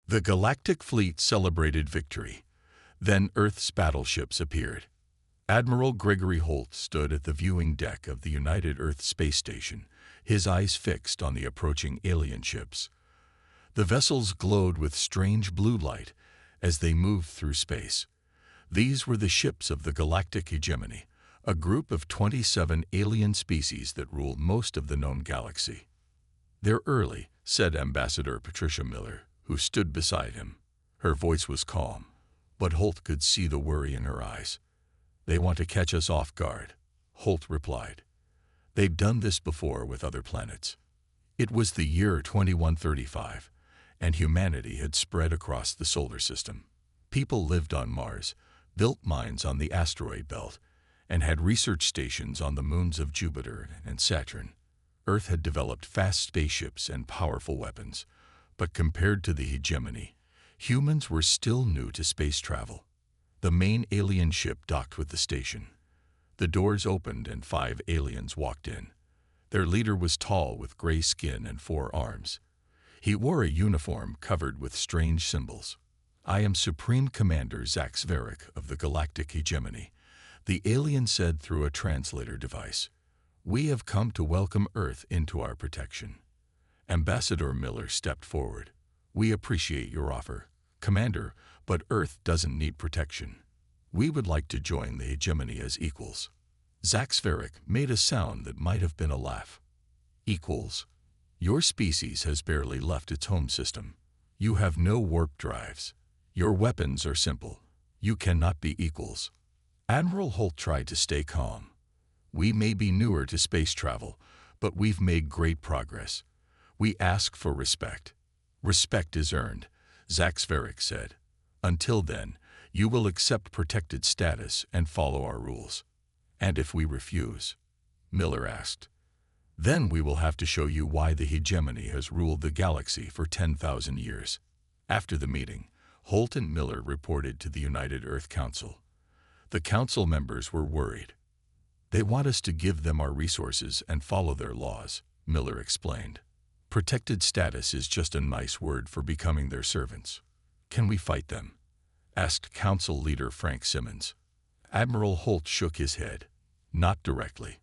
The Galactic Fleet celebrated victory. Then Earth's battleships appeared. Admiral Gregory Holt stood at the viewing deck of the United Earth Space Station, his eyes fixed on the approaching alien ships. The vessels glowed with strange blue light as they moved through space. These were the ships of the Galactic Hegemony, a group of 27 alien species that rule most of the known galaxy. "They're early," said Ambassador Patricia Miller, who stood beside him. Her voice was calm, but Holt could see the worry in her eyes. "They want to catch us off guard," Holt replied. They'd done this before with other planets. It was the year 2135, and humanity had spread across the solar system. People lived on Mars, built mines on the asteroid belt, and had research stations on the moons of Jupiter and Saturn. Earth had developed fast spaceships and powerful weapons, but compared to the hegemony, humans were still new to space travel. The main alien ship docked with the station. The doors opened and 5 aliens walked in. Their leader was tall with gray skin and 4 arms. He wore a uniform covered with strange symbols. "I am Supreme Commander Zach Sverik of the Galactic Hegemony," the alien said through a translator device. "We have come to welcome Earth into our protection." Ambassador Miller stepped forward. "We appreciate your offer, Commander, but Earth doesn't need protection. We would like to join the hegemony as equals." Zach Sverik made a sound that might have been a laugh. "Equals? Your species has barely left its home system. You have no warp drives. Your weapons are simple. You cannot be equals." Admiral Holt tried to stay calm. "We may be newer to space travel, but we've made great progress. We ask for respect. Respect is earned," Zach Sverik said. "Until then, you will accept protected status and follow our rules." "And if we refuse?" Miller asked. "Then we will have to show you why the hegemony has ruled the galaxy for 10,000 years." After the meeting, Holt and Miller reported to the United Earth Council. The council members were worried. "They want us to give them our resources and follow their laws," Miller explained. "Protected status is just a nice word for becoming their servants." "Can we fight them?" asked Council Leader Frank Simmons. Admiral Holt shook his head. "Not directly.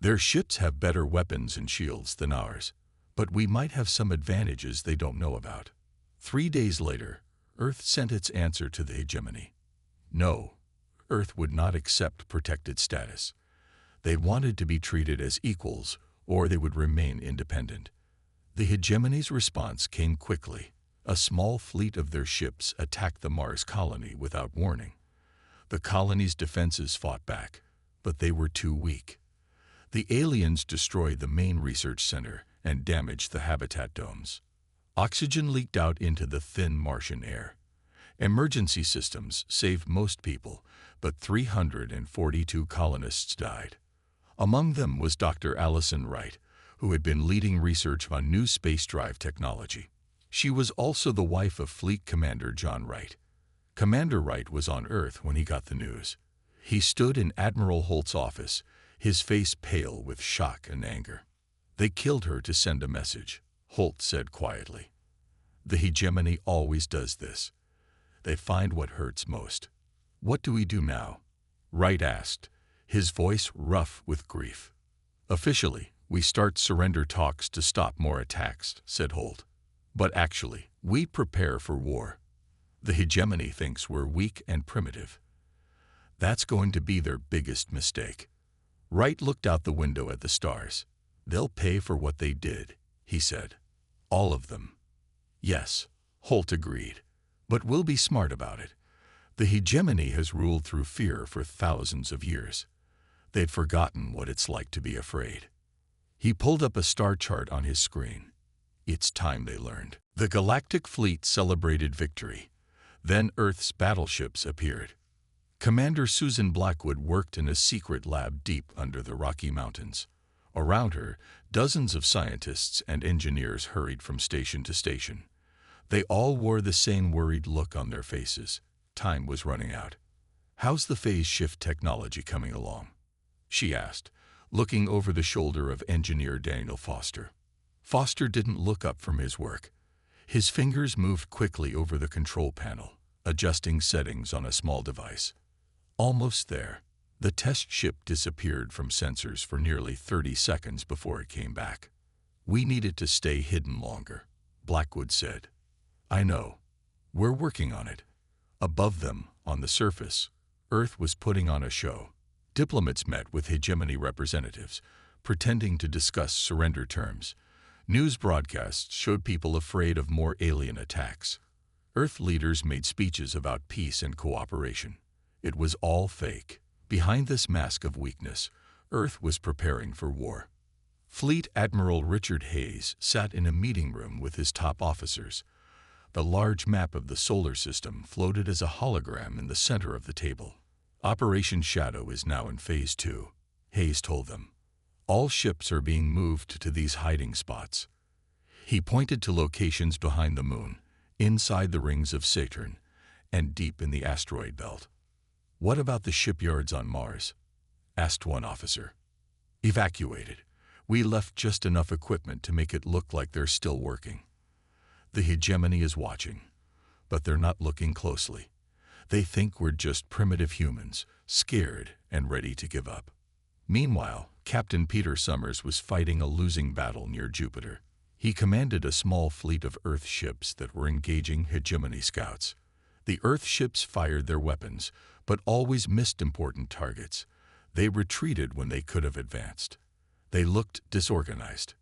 Their ships have better weapons and shields than ours, but we might have some advantages they don't know about." 3 days later, Earth sent its answer to the hegemony. No, Earth would not accept protected status. They wanted to be treated as equals, or they would remain independent. The hegemony's response came quickly. A small fleet of their ships attacked the Mars colony without warning. The colony's defenses fought back, but they were too weak. The aliens destroyed the main research center and damaged the habitat domes. Oxygen leaked out into the thin Martian air. Emergency systems saved most people, but 342 colonists died. Among them was Dr. Allison Wright, who had been leading research on new space drive technology. She was also the wife of Fleet Commander John Wright. Commander Wright was on Earth when he got the news. He stood in Admiral Holt's office, his face pale with shock and anger. "They killed her to send a message," Holt said quietly. "The hegemony always does this. They find what hurts most." "What do we do now?" Wright asked, his voice rough with grief. "Officially, we start surrender talks to stop more attacks," said Holt. "But actually, we prepare for war. The hegemony thinks we're weak and primitive. That's going to be their biggest mistake." Wright looked out the window at the stars. "They'll pay for what they did," he said. "All of them." "Yes," Holt agreed, "but we'll be smart about it. The hegemony has ruled through fear for thousands of years. They'd forgotten what it's like to be afraid." He pulled up a star chart on his screen. It's time they learned. The Galactic Fleet celebrated victory. Then Earth's battleships appeared. Commander Susan Blackwood worked in a secret lab deep under the Rocky Mountains. Around her, dozens of scientists and engineers hurried from station to station. They all wore the same worried look on their faces. Time was running out. "How's the phase shift technology coming along?" she asked, looking over the shoulder of engineer Daniel Foster. Foster didn't look up from his work. His fingers moved quickly over the control panel, adjusting settings on a small device. Almost there, the test ship disappeared from sensors for nearly 30 seconds before it came back. "We needed to stay hidden longer," Blackwood said. "I know. We're working on it." Above them, on the surface, Earth was putting on a show. Diplomats met with hegemony representatives, pretending to discuss surrender terms. News broadcasts showed people afraid of more alien attacks. Earth leaders made speeches about peace and cooperation. It was all fake. Behind this mask of weakness, Earth was preparing for war. Fleet Admiral Richard Hayes sat in a meeting room with his top officers. The large map of the solar system floated as a hologram in the center of the table. "Operation Shadow is now in Phase 2, Hayes told them. "All ships are being moved to these hiding spots." He pointed to locations behind the moon, inside the rings of Saturn, and deep in the asteroid belt. "What about the shipyards on Mars?" asked one officer. "Evacuated. We left just enough equipment to make it look like they're still working. The hegemony is watching, but they're not looking closely. They think we're just primitive humans, scared and ready to give up." Meanwhile, Captain Peter Summers was fighting a losing battle near Jupiter. He commanded a small fleet of Earth ships that were engaging hegemony scouts. The Earth ships fired their weapons, but always missed important targets. They retreated when they could have advanced. They looked disorganized.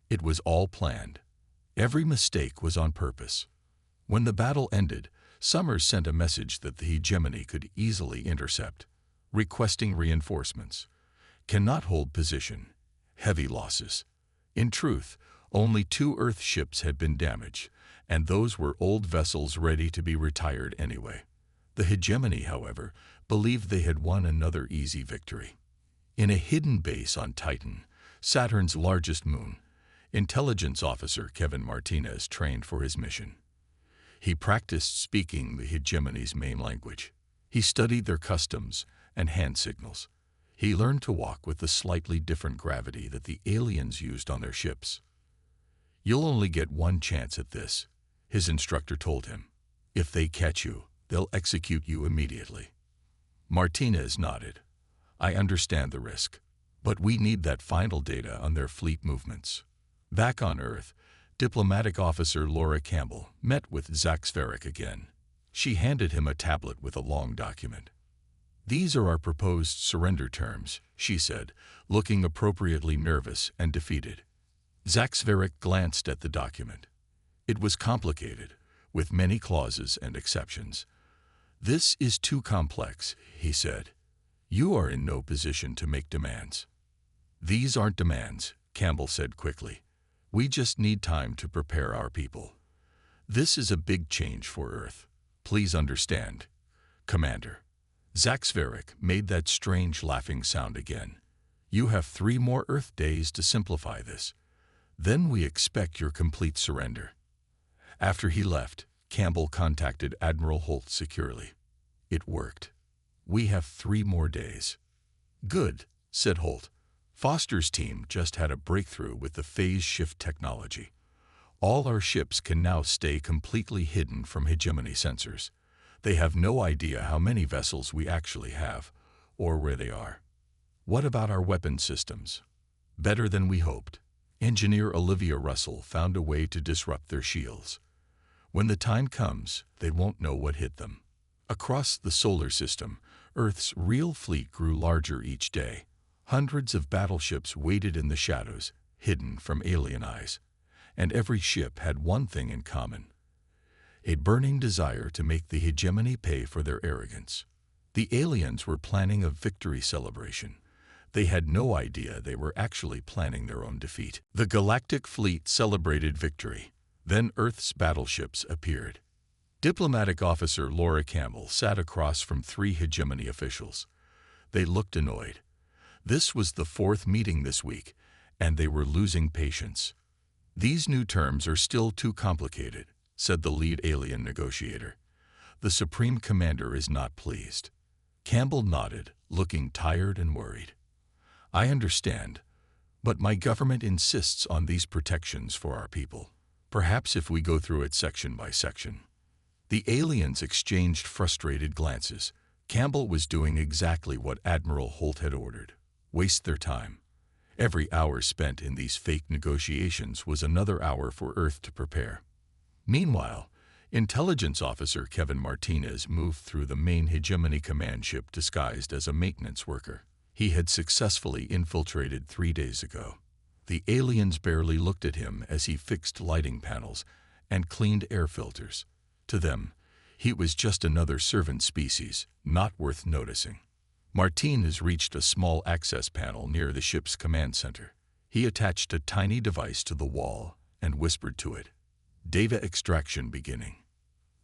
It was all planned. Every mistake was on purpose. When the battle ended, Summers sent a message that the hegemony could easily intercept, requesting reinforcements. "Cannot hold position. Heavy losses." In truth, only 2 Earth ships had been damaged, and those were old vessels ready to be retired anyway. The hegemony, however, believed they had won another easy victory. In a hidden base on Titan, Saturn's largest moon, intelligence officer Kevin Martinez trained for his mission. He practiced speaking the hegemony's main language. He studied their customs and hand signals. He learned to walk with the slightly different gravity that the aliens used on their ships. "You'll only get one chance at this," his instructor told him. "If they catch you, they'll execute you immediately." Martinez nodded. "I understand the risk, but we need that final data on their fleet movements." Back on Earth, diplomatic officer Laura Campbell met with Zach Sverick again. She handed him a tablet with a long document. "These are our proposed surrender terms," she said, looking appropriately nervous and defeated. Zach Sverick glanced at the document. It was complicated, with many clauses and exceptions. "This is too complex," he said. "You are in no position to make demands." "These aren't demands," Campbell said quickly. "We just need time to prepare our people. This is a big change for Earth. Please understand, Commander." Zach Sverick made that strange laughing sound again. "You have 3 more Earth days to simplify this. Then we expect your complete surrender." After he left, Campbell contacted Admiral Holt securely. "It worked. We have 3 more days." "Good," said Holt. "Foster's team just had a breakthrough with the phase shift technology. All our ships can now stay completely hidden from hegemony sensors. They have no idea how many vessels we actually have, or where they are." "What about our weapon systems?" "Better than we hoped. Engineer Olivia Russell found a way to disrupt their shields. When the time comes, they won't know what hit them." Across the solar system, Earth's real fleet grew larger each day. Hundreds of battleships waited in the shadows, hidden from alien eyes. And every ship had one thing in common: a burning desire to make the hegemony pay for their arrogance. The aliens were planning a victory celebration. They had no idea they were actually planning their own defeat. The Galactic fleet celebrated victory. Then Earth's battleships appeared. Diplomatic officer Laura Campbell sat across from 3 hegemony officials. They looked annoyed. This was the 4th meeting this week, and they were losing patience. "These new terms are still too complicated," said the lead alien negotiator. "The Supreme Commander is not pleased." Campbell nodded, looking tired and worried. "I understand, but my government insists on these protections for our people. Perhaps if we go through it section by section. The aliens exchanged frustrated glances. Campbell was doing exactly what Admiral Holt had ordered. Waste their time. Every hour spent in these fake negotiations was another hour for Earth to prepare. Meanwhile, Intelligence Officer Kevin Martinez moved through the main Hegemony command ship disguised as a maintenance worker. He had successfully infiltrated 3 days ago. The aliens barely looked at him as he fixed lighting panels and cleaned air filters. To them, he was just another servant species, not worth noticing. Martinez reached a small access panel near the ship's command center. He attached a tiny device to the wall and whispered to it, "Data extraction beginning."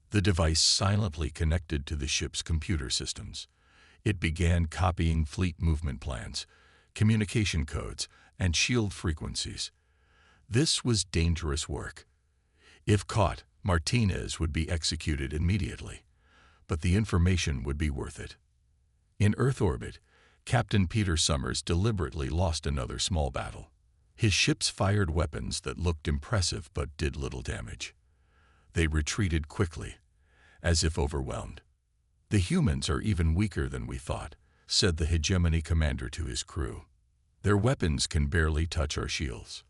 The device silently connected to the ship's computer systems. It began copying fleet movement plans, communication codes, and shield frequencies. This was dangerous work. If caught, Martinez would be executed immediately, but the information would be worth it. In Earth orbit, Captain Peter Summers deliberately lost another small battle. His ships fired weapons that looked impressive but did little damage. They retreated quickly, as if overwhelmed. "The humans are even weaker than we thought," said the Hegemony commander to his crew. "Their weapons can barely touch our shields."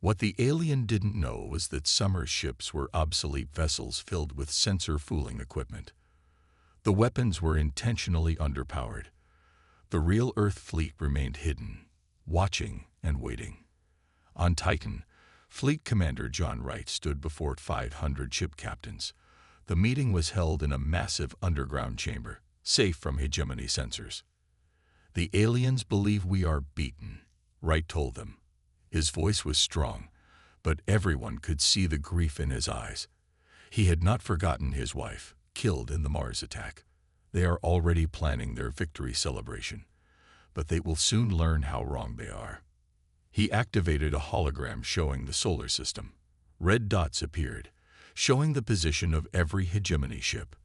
What the alien didn't know was that Summers' ships were obsolete vessels filled with sensor-fooling equipment. The weapons were intentionally underpowered. The real Earth fleet remained hidden, watching and waiting. On Titan, Fleet Commander John Wright stood before 500 ship captains. The meeting was held in a massive underground chamber, safe from Hegemony sensors. "The aliens believe we are beaten," Wright told them. His voice was strong, but everyone could see the grief in his eyes. He had not forgotten his wife, killed in the Mars attack. They are already planning their victory celebration, but they will soon learn how wrong they are. He activated a hologram showing the solar system. Red dots appeared, showing the position of every Hegemony ship.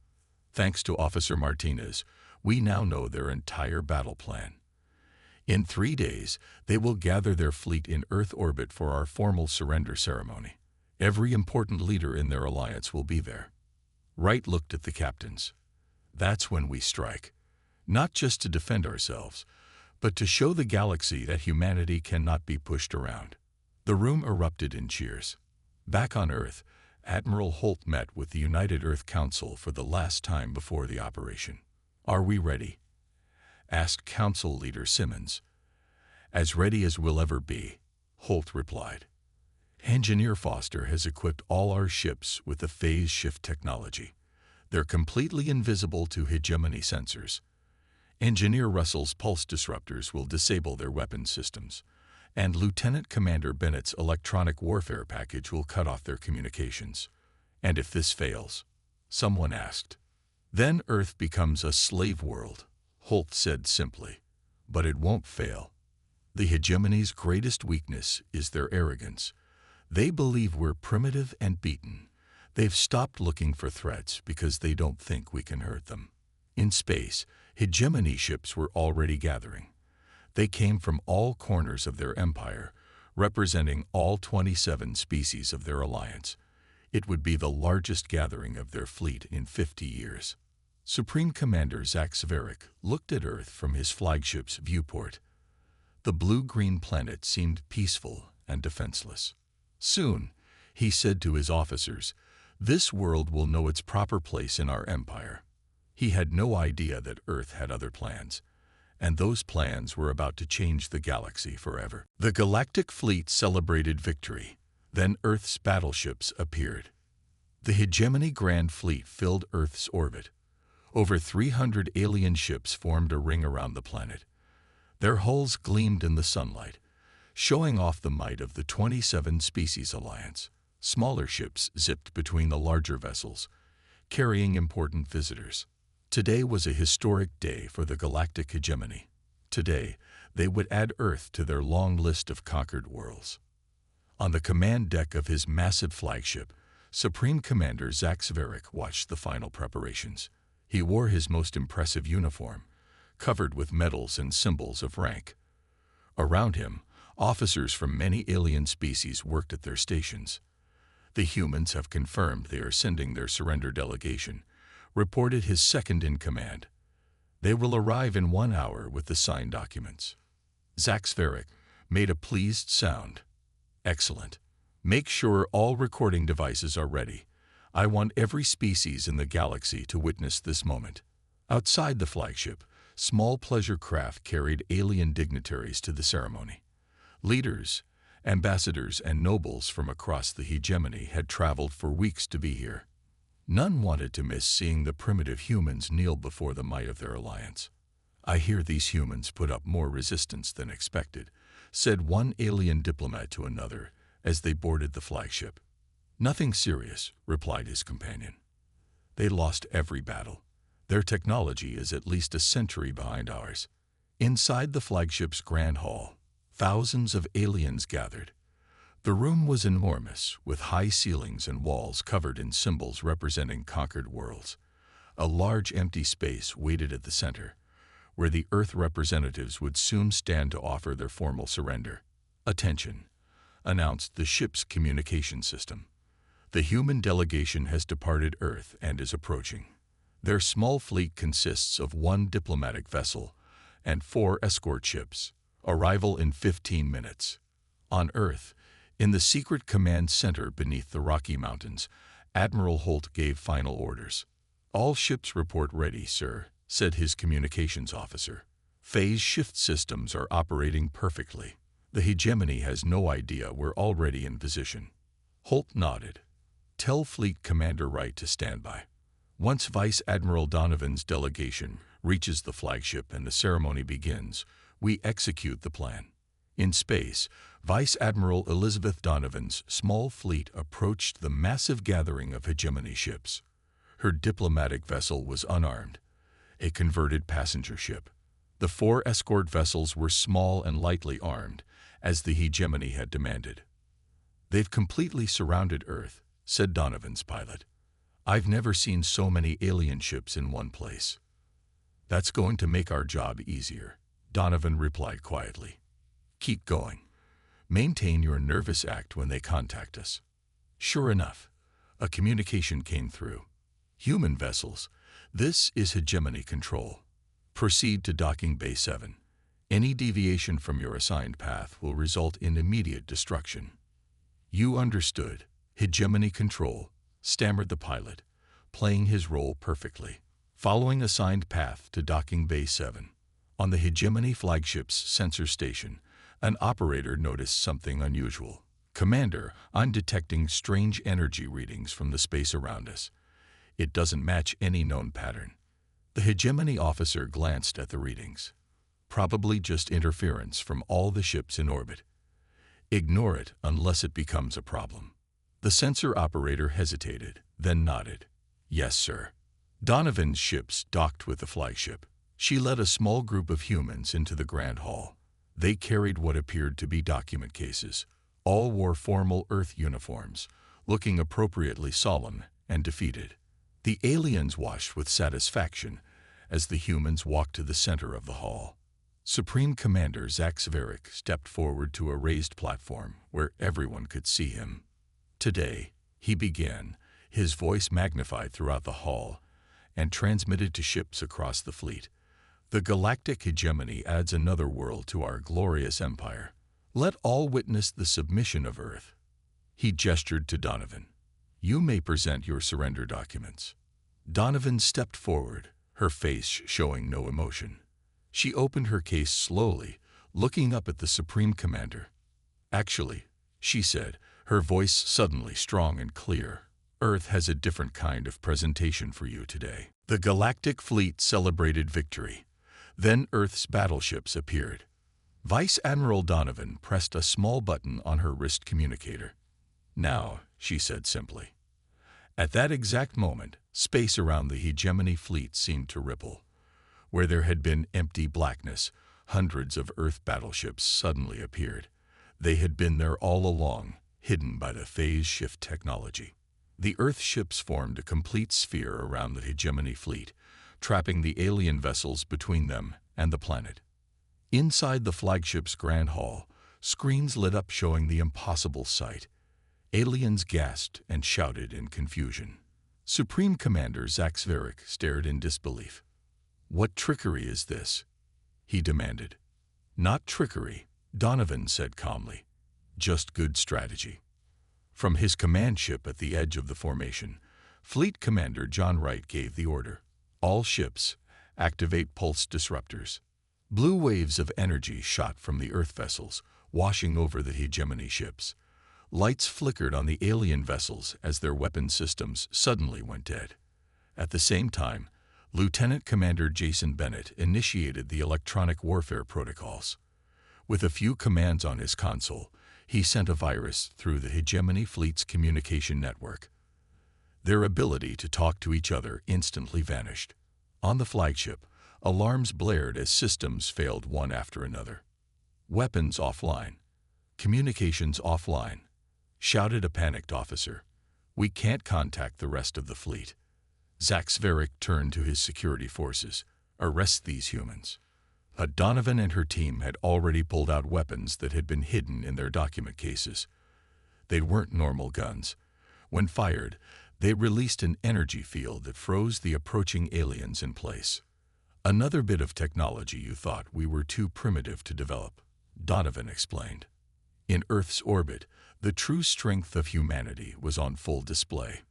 Thanks to Officer Martinez, we now know their entire battle plan. In 3 days, they will gather their fleet in Earth orbit for our formal surrender ceremony. Every important leader in their alliance will be there. Wright looked at the captains. "That's when we strike. Not just to defend ourselves, but to show the galaxy that humanity cannot be pushed around." The room erupted in cheers. Back on Earth, Admiral Holt met with the United Earth Council for the last time before the operation. "Are we ready?" asked Council Leader Simmons. "As ready as we'll ever be," Holt replied. "Engineer Foster has equipped all our ships with the phase shift technology. They're completely invisible to Hegemony sensors. Engineer Russell's pulse disruptors will disable their weapon systems, and Lieutenant Commander Bennett's electronic warfare package will cut off their communications. And if this fails," someone asked. "Then Earth becomes a slave world," Holt said simply. "But it won't fail. The Hegemony's greatest weakness is their arrogance. They believe we're primitive and beaten. They've stopped looking for threats because they don't think we can hurt them." In space, Hegemony ships were already gathering. They came from all corners of their empire, representing all 27 species of their alliance. It would be the largest gathering of their fleet in 50 years. Supreme Commander Zach Sverick looked at Earth from his flagship's viewport. The blue-green planet seemed peaceful and defenseless. "Soon," he said to his officers, "this world will know its proper place in our empire." He had no idea that Earth had other plans, and those plans were about to change the galaxy forever. The Galactic Fleet celebrated victory. Then Earth's battleships appeared. The Hegemony Grand Fleet filled Earth's orbit. Over 300 alien ships formed a ring around the planet. Their hulls gleamed in the sunlight, showing off the might of the 27 Species Alliance. Smaller ships zipped between the larger vessels, carrying important visitors. Today was a historic day for the Galactic Hegemony. Today, they would add Earth to their long list of conquered worlds. On the command deck of his massive flagship, Supreme Commander Zach Sverick watched the final preparations. He wore his most impressive uniform, covered with medals and symbols of rank. Around him, officers from many alien species worked at their stations. The humans have confirmed they are sending their surrender delegation, reported his second-in-command. They will arrive in 1 hour with the signed documents. Zaxveric made a pleased sound. Excellent. Make sure all recording devices are ready. I want every species in the galaxy to witness this moment. Outside the flagship, small pleasure craft carried alien dignitaries to the ceremony. Leaders, ambassadors, and nobles from across the hegemony had traveled for weeks to be here. None wanted to miss seeing the primitive humans kneel before the might of their alliance. I hear these humans put up more resistance than expected, said one alien diplomat to another as they boarded the flagship. Nothing serious, replied his companion. They lost every battle. Their technology is at least a century behind ours. Inside the flagship's grand hall, thousands of aliens gathered. The room was enormous, with high ceilings and walls covered in symbols representing conquered worlds. A large empty space waited at the center, where the Earth representatives would soon stand to offer their formal surrender. Attention, announced the ship's communication system. The human delegation has departed Earth and is approaching. Their small fleet consists of 1 diplomatic vessel and 4 escort ships. Arrival in 15 minutes. On Earth, in the secret command center beneath the Rocky Mountains, Admiral Holt gave final orders. All ships report ready, sir, said his communications officer. Phase shift systems are operating perfectly. The hegemony has no idea we're already in position. Holt nodded. Tell Fleet Commander Wright to stand by. Once Vice Admiral Donovan's delegation reaches the flagship and the ceremony begins, we execute the plan. In space, Vice Admiral Elizabeth Donovan's small fleet approached the massive gathering of hegemony ships. Her diplomatic vessel was unarmed, a converted passenger ship. The 4 escort vessels were small and lightly armed, as the hegemony had demanded. They've completely surrounded Earth, said Donovan's pilot. I've never seen so many alien ships in one place. That's going to make our job easier, Donovan replied quietly. Keep going. Maintain your nervous act when they contact us. Sure enough, a communication came through. Human vessels, this is hegemony control. Proceed to docking bay 7. Any deviation from your assigned path will result in immediate destruction. You understood. Hegemony control, stammered the pilot, playing his role perfectly. Following assigned path to docking bay 7. On the hegemony flagship's sensor station, an operator noticed something unusual. Commander, I'm detecting strange energy readings from the space around us. It doesn't match any known pattern. The hegemony officer glanced at the readings. Probably just interference from all the ships in orbit. Ignore it unless it becomes a problem. The sensor operator hesitated, then nodded. Yes, sir. Donovan's ships docked with the flagship. She led a small group of humans into the grand hall. They carried what appeared to be document cases. All wore formal Earth uniforms, looking appropriately solemn and defeated. The aliens watched with satisfaction as the humans walked to the center of the hall. Supreme Commander Zaxveric stepped forward to a raised platform where everyone could see him. Today, he began, his voice magnified throughout the hall and transmitted to ships across the fleet. The galactic hegemony adds another world to our glorious empire. Let all witness the submission of Earth. He gestured to Donovan. You may present your surrender documents. Donovan stepped forward, her face showing no emotion. She opened her case slowly, looking up at the Supreme Commander. Actually, she said, her voice suddenly strong and clear, Earth has a different kind of presentation for you today. The galactic fleet celebrated victory. Then Earth's battleships appeared. Vice Admiral Donovan pressed a small button on her wrist communicator. Now, she said simply. At that exact moment, space around the hegemony fleet seemed to ripple. Where there had been empty blackness, hundreds of Earth battleships suddenly appeared. They had been there all along, hidden by the phase shift technology. The Earth ships formed a complete sphere around the hegemony fleet, trapping the alien vessels between them and the planet. Inside the flagship's grand hall, screens lit up showing the impossible sight. Aliens gasped and shouted in confusion. Supreme Commander Zaxveric stared in disbelief. "What trickery is this?" he demanded. "Not trickery," Donovan said calmly. "Just good strategy." From his command ship at the edge of the formation, Fleet Commander John Wright gave the order. "All ships, activate pulse disruptors." Blue waves of energy shot from the Earth vessels, washing over the hegemony ships. Lights flickered on the alien vessels as their weapon systems suddenly went dead. At the same time, Lieutenant Commander Jason Bennett initiated the electronic warfare protocols. With a few commands on his console, he sent a virus through the hegemony fleet's communication network. Their ability to talk to each other instantly vanished. On the flagship, alarms blared as systems failed one after another. "Weapons offline. Communications offline," shouted a panicked officer. "We can't contact the rest of the fleet." Zaxveric turned to his security forces. "Arrest these humans." Donovan and her team had already pulled out weapons that had been hidden in their document cases. They weren't normal guns. When fired, they released an energy field that froze the approaching aliens in place. "Another bit of technology you thought we were too primitive to develop," Donovan explained. In Earth's orbit, the true strength of humanity was on full display.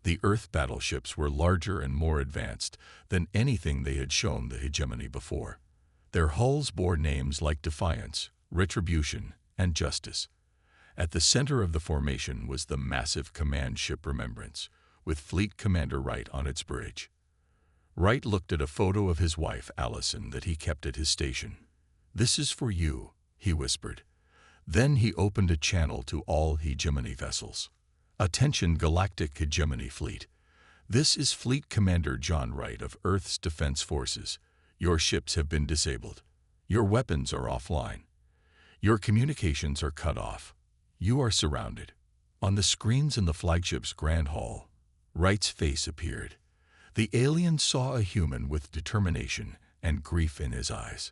The Earth battleships were larger and more advanced than anything they had shown the hegemony before. Their hulls bore names like Defiance, Retribution, and Justice. At the center of the formation was the massive command ship Remembrance, with Fleet Commander Wright on its bridge. Wright looked at a photo of his wife, Allison, that he kept at his station. "This is for you," he whispered. Then he opened a channel to all hegemony vessels. "Attention Galactic Hegemony Fleet. This is Fleet Commander John Wright of Earth's Defense Forces. Your ships have been disabled. Your weapons are offline. Your communications are cut off. You are surrounded." On the screens in the flagship's Grand Hall, Wright's face appeared. The aliens saw a human with determination and grief in his eyes.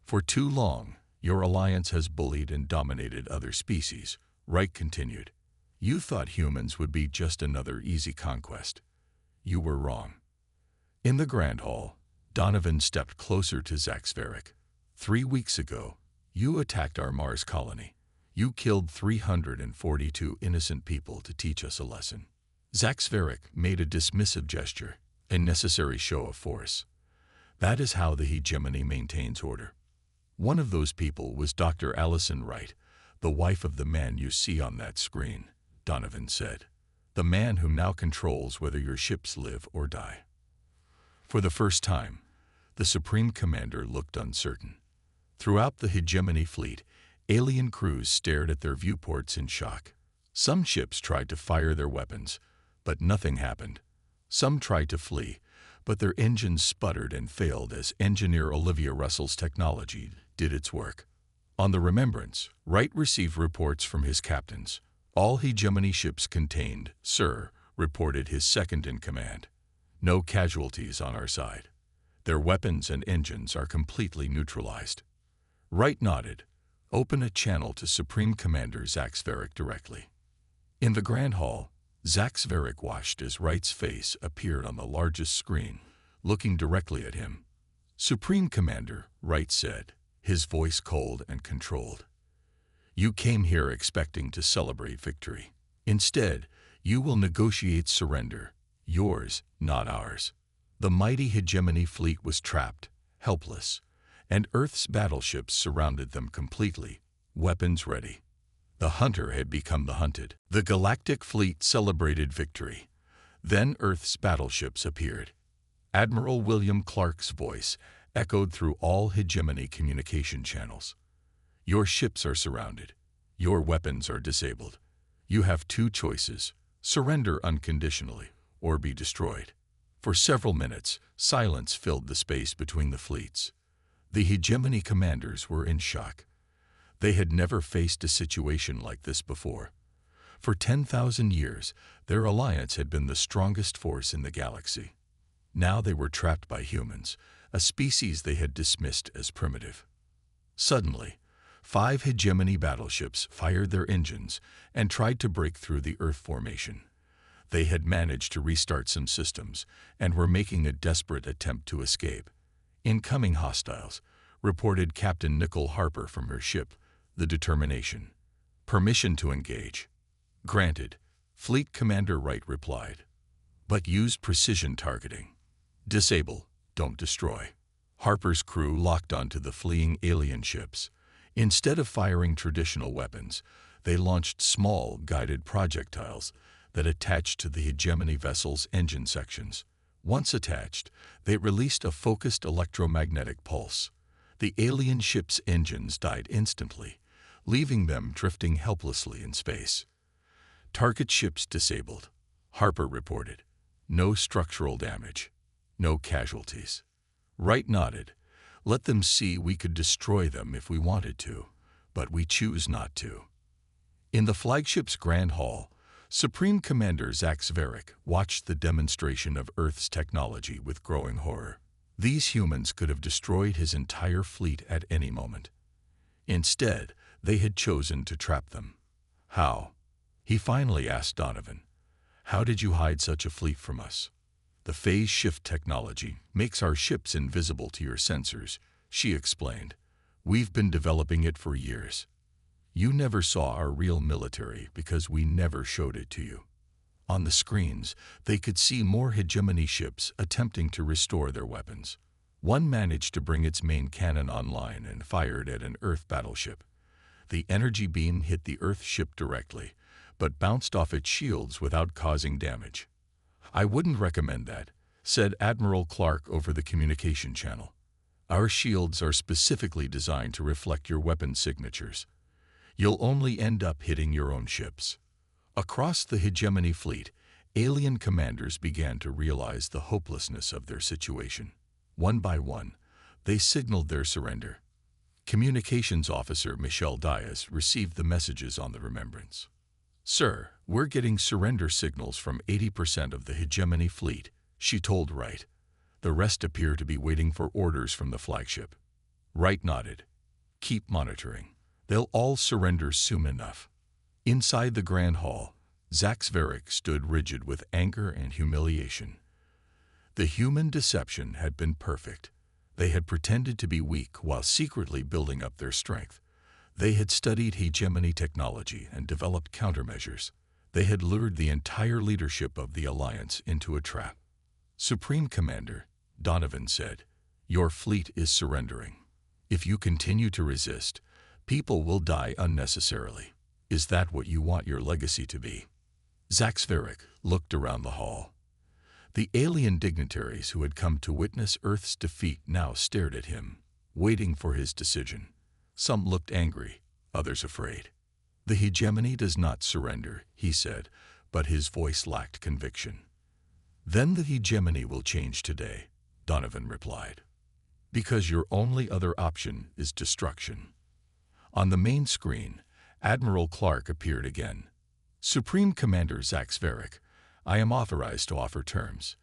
"For too long, your alliance has bullied and dominated other species," Wright continued. "You thought humans would be just another easy conquest. You were wrong." In the Grand Hall, Donovan stepped closer to Zaxveric. 3 weeks ago, you attacked our Mars colony. You killed 342 innocent people to teach us a lesson." Zaxveric made a dismissive gesture, a necessary show of force. "That is how the hegemony maintains order." "One of those people was Dr. Allison Wright, the wife of the man you see on that screen," Donovan said. "The man who now controls whether your ships live or die." For the first time, the Supreme Commander looked uncertain. Throughout the hegemony fleet, alien crews stared at their viewports in shock. Some ships tried to fire their weapons, but nothing happened. Some tried to flee, but their engines sputtered and failed as engineer Olivia Russell's technology did its work. On the Remembrance, Wright received reports from his captains. "All hegemony ships contained, sir," reported his second-in-command. "No casualties on our side. Their weapons and engines are completely neutralized." Wright nodded. "Open a channel to Supreme Commander Zaxveric directly." In the Grand Hall, Zaxveric watched as Wright's face appeared on the largest screen, looking directly at him. "Supreme Commander," Wright said, his voice cold and controlled. "You came here expecting to celebrate victory. Instead, you will negotiate surrender. Yours, not ours." The mighty hegemony fleet was trapped, helpless, and Earth's battleships surrounded them completely, weapons ready. The hunter had become the hunted. The galactic fleet celebrated victory. Then Earth's battleships appeared. Admiral William Clark's voice echoed through all hegemony communication channels. "Your ships are surrounded. Your weapons are disabled. You have 2 choices: surrender unconditionally or be destroyed." For several minutes, silence filled the space between the fleets. The hegemony commanders were in shock. They had never faced a situation like this before. For 10,000 years, their alliance had been the strongest force in the galaxy. Now they were trapped by humans, a species they had dismissed as primitive. Suddenly, 5 hegemony battleships fired their engines and tried to break through the Earth formation. They had managed to restart some systems and were making a desperate attempt to escape. Incoming hostiles, reported Captain Nicole Harper from her ship, the Determination. Permission to engage. Granted, Fleet Commander Wright replied. But use precision targeting. Disable, don't destroy. Harper's crew locked onto the fleeing alien ships. Instead of firing traditional weapons, they launched small, guided projectiles that attached to the hegemony vessel's engine sections. Once attached, they released a focused electromagnetic pulse. The alien ship's engines died instantly, leaving them drifting helplessly in space. Target ships disabled, Harper reported. No structural damage, no casualties. Wright nodded. Let them see we could destroy them if we wanted to, but we choose not to. In the flagship's Grand Hall, Supreme Commander Zach Zverik watched the demonstration of Earth's technology with growing horror. These humans could have destroyed his entire fleet at any moment. Instead, they had chosen to trap them. How? He finally asked Donovan. How did you hide such a fleet from us? The phase shift technology makes our ships invisible to your sensors, she explained. We've been developing it for years. You never saw our real military because we never showed it to you. On the screens, they could see more hegemony ships attempting to restore their weapons. One managed to bring its main cannon online and fired at an Earth battleship. The energy beam hit the Earth ship directly, but bounced off its shields without causing damage. I wouldn't recommend that, said Admiral Clark over the communication channel. Our shields are specifically designed to reflect your weapon signatures. You'll only end up hitting your own ships. Across the hegemony fleet, alien commanders began to realize the hopelessness of their situation. One by one, they signaled their surrender. Communications Officer Michelle Diaz received the messages on the remembrance. Sir, we're getting surrender signals from 80% of the hegemony fleet, she told Wright. The rest appear to be waiting for orders from the flagship. Wright nodded. Keep monitoring. They'll all surrender soon enough. Inside the Grand Hall, Zach Zverik stood rigid with anger and humiliation. The human deception had been perfect. They had pretended to be weak while secretly building up their strength. They had studied hegemony technology and developed countermeasures. They had lured the entire leadership of the Alliance into a trap. Supreme Commander, Donovan said, your fleet is surrendering. If you continue to resist, people will die unnecessarily. Is that what you want your legacy to be? Zach Zverik looked around the hall. The alien dignitaries who had come to witness Earth's defeat now stared at him, waiting for his decision. Some looked angry, others afraid. The hegemony does not surrender, he said, but his voice lacked conviction. Then the hegemony will change today, Donovan replied. Because your only other option is destruction. On the main screen, Admiral Clark appeared again. Supreme Commander Zach Zverik, I am authorized to offer terms.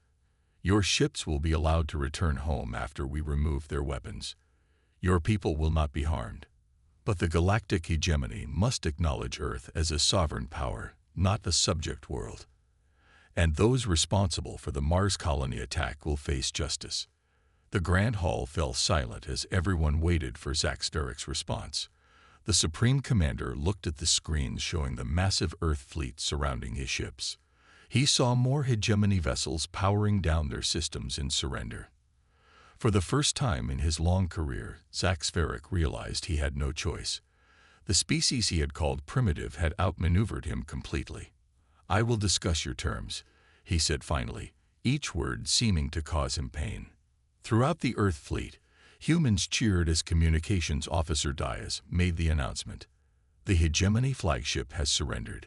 Your ships will be allowed to return home after we remove their weapons. Your people will not be harmed. But the galactic hegemony must acknowledge Earth as a sovereign power, not the subject world. And those responsible for the Mars colony attack will face justice. The Grand Hall fell silent as everyone waited for Zach Zverik's response. The Supreme Commander looked at the screens showing the massive Earth fleet surrounding his ships. He saw more hegemony vessels powering down their systems in surrender. For the first time in his long career, Zach Zverik realized he had no choice. The species he had called primitive had outmaneuvered him completely. I will discuss your terms, he said finally, each word seeming to cause him pain. Throughout the Earth fleet, humans cheered as Communications Officer Diaz made the announcement. The hegemony flagship has surrendered.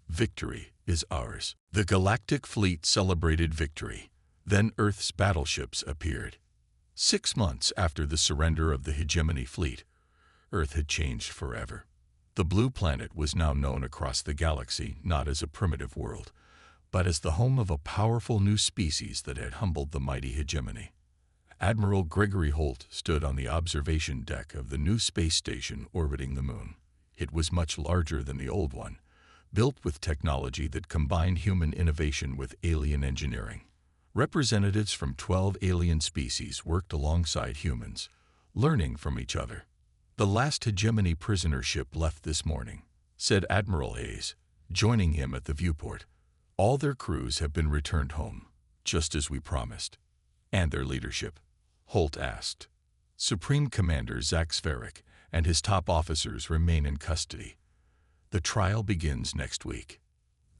Victory is ours. The galactic fleet celebrated victory. Then Earth's battleships appeared. 6 months after the surrender of the hegemony fleet, Earth had changed forever. The blue planet was now known across the galaxy not as a primitive world, but as the home of a powerful new species that had humbled the mighty hegemony. Admiral Gregory Holt stood on the observation deck of the new space station orbiting the moon. It was much larger than the old one, built with technology that combined human innovation with alien engineering. Representatives from 12 alien species worked alongside humans, learning from each other. "The last hegemony prisoner ship left this morning," said Admiral Hayes, joining him at the viewport. "All their crews have been returned home, just as we promised." "And their leadership?" Holt asked. "Supreme Commander Zach Sverik and his top officers remain in custody. The trial begins next week."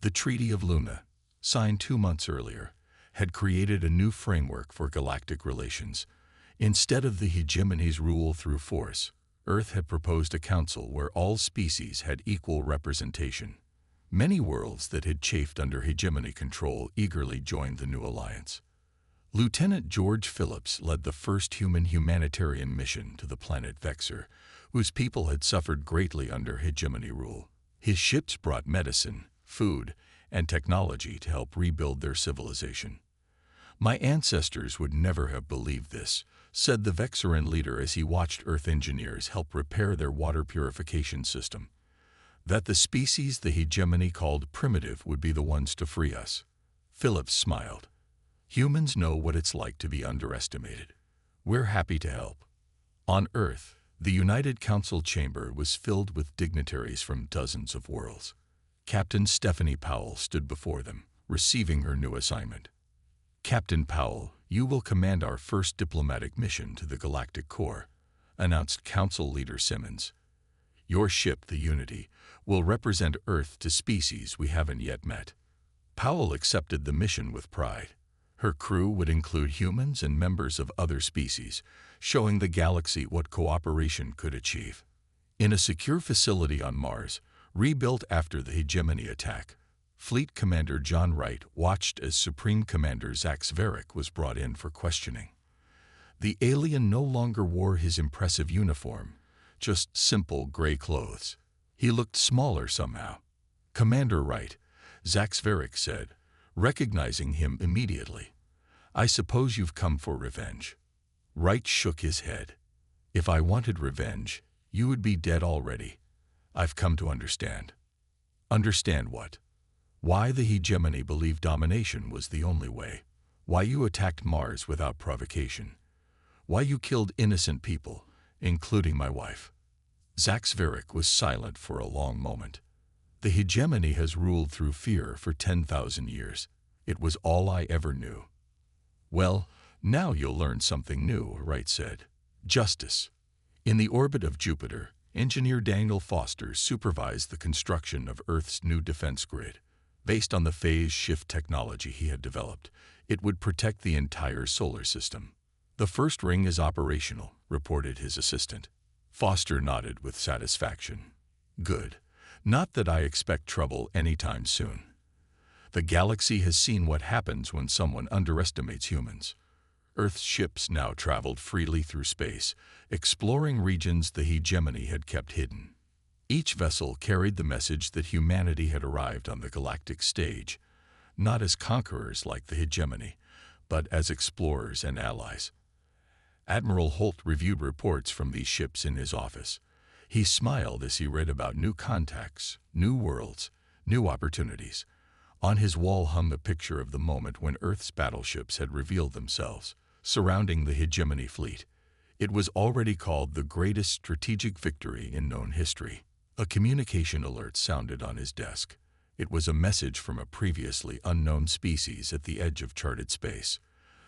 The Treaty of Luna, signed 2 months earlier, had created a new framework for galactic relations. Instead of the hegemony's rule through force, Earth had proposed a council where all species had equal representation. Many worlds that had chafed under hegemony control eagerly joined the new alliance. Lieutenant George Phillips led the first human humanitarian mission to the planet Vexor, whose people had suffered greatly under hegemony rule. His ships brought medicine, food, and technology to help rebuild their civilization. "My ancestors would never have believed this," said the Vexoran leader as he watched Earth engineers help repair their water purification system. "That the species the hegemony called primitive would be the ones to free us." Phillips smiled. "Humans know what it's like to be underestimated. We're happy to help." On Earth, the United Council chamber was filled with dignitaries from dozens of worlds. Captain Stephanie Powell stood before them, receiving her new assignment. "Captain Powell, you will command our first diplomatic mission to the Galactic Core," announced Council Leader Simmons. "Your ship, the Unity, will represent Earth to species we haven't yet met." Powell accepted the mission with pride. Her crew would include humans and members of other species, showing the galaxy what cooperation could achieve. In a secure facility on Mars, rebuilt after the hegemony attack, Fleet Commander John Wright watched as Supreme Commander Zach Sverik was brought in for questioning. The alien no longer wore his impressive uniform, just simple gray clothes. He looked smaller somehow. "Commander Wright," Zach Sverik said, recognizing him immediately. "I suppose you've come for revenge." Wright shook his head. "If I wanted revenge, you would be dead already. I've come to understand." "Understand what?" "Why the hegemony believed domination was the only way. Why you attacked Mars without provocation. Why you killed innocent people, including my wife." Zach Sverik was silent for a long moment. "The hegemony has ruled through fear for 10,000 years. It was all I ever knew." "Well, now you'll learn something new," Wright said. "Justice." In the orbit of Jupiter, Engineer Daniel Foster supervised the construction of Earth's new defense grid. Based on the phase shift technology he had developed, it would protect the entire solar system. "The first ring is operational," reported his assistant. Foster nodded with satisfaction. "Good. Not that I expect trouble anytime soon. The galaxy has seen what happens when someone underestimates humans." Earth's ships now traveled freely through space, exploring regions the hegemony had kept hidden. Each vessel carried the message that humanity had arrived on the galactic stage, not as conquerors like the hegemony, but as explorers and allies. Admiral Holt reviewed reports from these ships in his office. He smiled as he read about new contacts, new worlds, new opportunities. On his wall hung a picture of the moment when Earth's battleships had revealed themselves, surrounding the hegemony fleet. It was already called the greatest strategic victory in known history. A communication alert sounded on his desk. It was a message from a previously unknown species at the edge of charted space.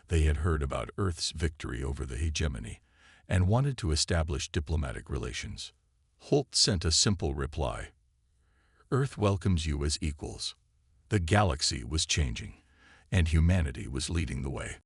They had heard about Earth's victory over the hegemony and wanted to establish diplomatic relations. Holt sent a simple reply. "Earth welcomes you as equals." The galaxy was changing, and humanity was leading the way.